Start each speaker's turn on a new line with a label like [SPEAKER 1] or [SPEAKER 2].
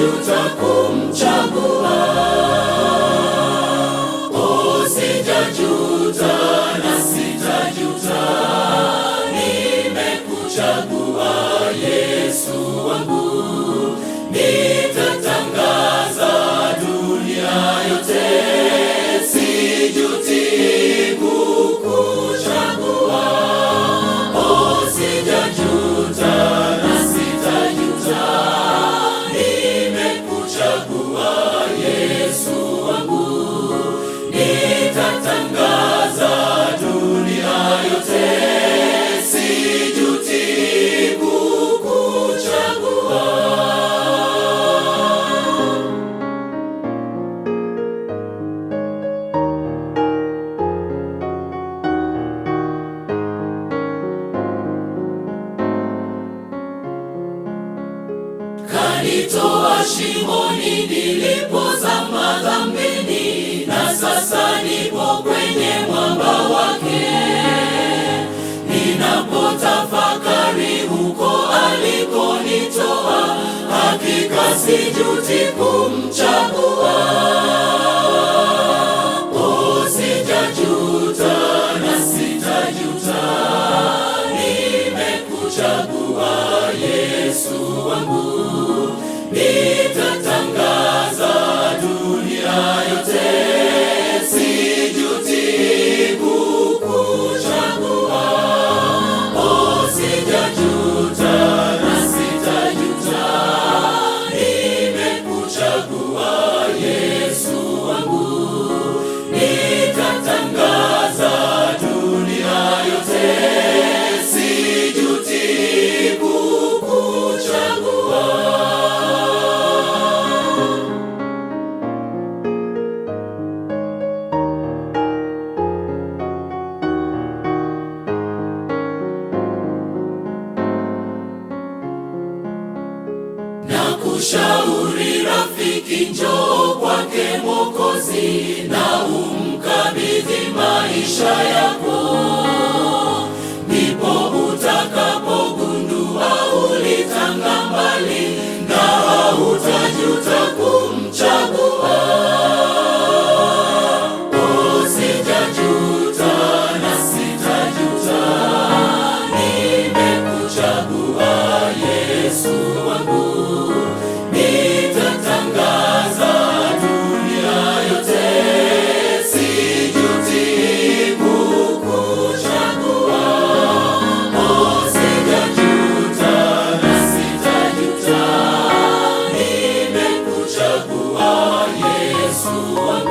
[SPEAKER 1] sijajuta kumchagua. Oh, sijajuta na sitajuta, nimekuchagua Yesu wangu. Nitatangaza dunia yote, sijuti kukuchagua. Oh, sijajuta na sitajuta, nimekuchagua Yesu wangu. Nitatangaza dunia yote, sijuti kukuchagua. Kanitoa shimoni nilipozama dhambini, na sasa nipo kwenye mwamba wake. Ninapotafakari huko alikonitoa, hakika sijuti kumchagua. Oh, sijajuta na sitajuta, nimekuchagua Yesu wangu. Nitatangaza dunia yote, sijuti kukuchagua. Oh, sijajuta na sitajuta, nimekuchagua Yesu wangu. Nitatangaza dunia yote, sijuti kukuchagua. Nakushauri rafiki, njoo kwake Mwokozi na umkabidhi maisha yako. Ndipo utakapogundua ulitanga mbali na hautajuta kumchagua. Oh, sijajuta na sitajuta, nimekuchagua Yesu wangu. Nitatangaza dunia yote, sijuti kukuchagua. Oh, sijajuta na sitajuta, nimekuchagua Yesu wangu.